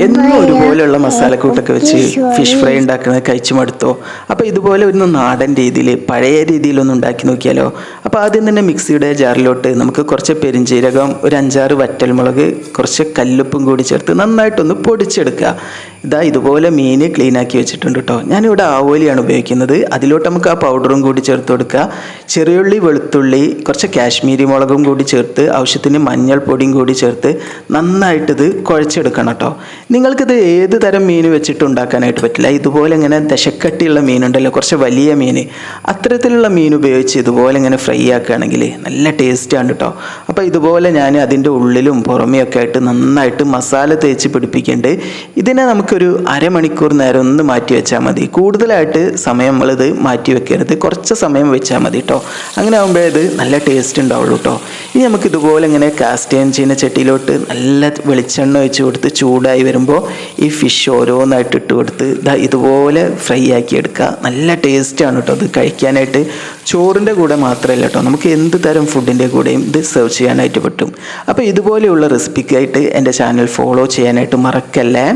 എന്നും ഒരുപോലെയുള്ള മസാലക്കൂട്ടൊക്കെ വെച്ച് fish fry ഉണ്ടാക്കുന്നത് കഴിച്ചു മടുത്തോ? അപ്പോൾ ഇതുപോലെ ഒരു നാടൻ രീതിയിൽ പഴയ രീതിയിലൊന്ന് ഉണ്ടാക്കി നോക്കിയാലോ? അപ്പോൾ ആദ്യം തന്നെ മിക്സിയുടെ ജാറിലോട്ട് നമുക്ക് കുറച്ച് പെരിഞ്ചീരകം, ഒരു 5-6 വറ്റൽമുളക്, കുറച്ച് കല്ലുപ്പും കൂടി ചേർത്ത് നന്നായിട്ടൊന്ന് പൊടിച്ചെടുക്കുക. ഇതുപോലെ മീൻ ക്ലീൻ ആക്കി വെച്ചിട്ടുണ്ട് കേട്ടോ. ഞാനിവിടെ ആവോലിയാണ് ഉപയോഗിക്കുന്നത്. അതിലോട്ട് നമുക്ക് ആ പൗഡറും കൂടി ചേർത്ത് കൊടുക്കുക. ചെറിയുള്ളി, വെളുത്തുള്ളി, കുറച്ച് കാശ്മീരി മുളകും കൂടി ചേർത്ത് ആവശ്യത്തിന് മഞ്ഞൾപ്പൊടിയും കൂടി ചേർത്ത് നന്നായിട്ടിത് കുഴച്ചെടുക്കണം കേട്ടോ. നിങ്ങൾക്കിത് ഏത് തരം മീൻ വെച്ചിട്ട് ഉണ്ടാക്കാനായിട്ട് പറ്റില്ല. ഇതുപോലെ ഇങ്ങനെ ദശക്കട്ടിയുള്ള മീനുണ്ടല്ലോ, കുറച്ച് വലിയ മീൻ, അത്തരത്തിലുള്ള മീൻ ഉപയോഗിച്ച് ഇതുപോലെ ഇങ്ങനെ ഫ്രൈ ആക്കുകയാണെങ്കിൽ നല്ല ടേസ്റ്റാണ് കേട്ടോ. അപ്പോൾ ഇതുപോലെ ഞാൻ അതിൻ്റെ ഉള്ളിലും പുറമെയൊക്കെ ആയിട്ട് നന്നായിട്ട് മസാല തേച്ച് പിടിപ്പിക്കേണ്ടത്. ഇതിനെ നമുക്കൊരു അരമണിക്കൂർ നേരം ഒന്ന് മാറ്റി വെച്ചാൽ മതി. കൂടുതലായിട്ട് സമയം നമ്മളിത് മാറ്റി വെക്കരുത്, കുറച്ച് സമയം വെച്ചാൽ മതി കേട്ടോ. അങ്ങനെ ആകുമ്പോഴേ ഇത് നല്ല ടേസ്റ്റ് ഉണ്ടാവുള്ളൂ കേട്ടോ. ഇനി നമുക്ക് ഇതുപോലെ ഇങ്ങനെ കാസ്റ്റ് അയൺ ചെയ്യുന്ന ചട്ടിയിലോട്ട് നല്ല വെളിച്ചെണ്ണ ഒഴിച്ച് കൊടുത്ത് ചൂടായി വരുമ്പോൾ ഈ ഫിഷ് ഓരോന്നായിട്ട് ഇട്ട് കൊടുത്ത് ഇതുപോലെ ഫ്രൈ ആക്കി എടുക്കുക. നല്ല ടേസ്റ്റാണ് കേട്ടോ ഇത് കഴിക്കാനായിട്ട്. ചോറിൻ്റെ കൂടെ മാത്രമല്ല കേട്ടോ, നമുക്ക് എന്ത് തരം ഫുഡിൻ്റെ കൂടെയും ഇത് സെർവ് ചെയ്യാനായിട്ട് പറ്റും. അപ്പോൾ ഇതുപോലെയുള്ള റെസിപ്പിക്കായിട്ട് എൻ്റെ ചാനൽ ഫോളോ ചെയ്യാനായിട്ട് മറക്കല്ലേ.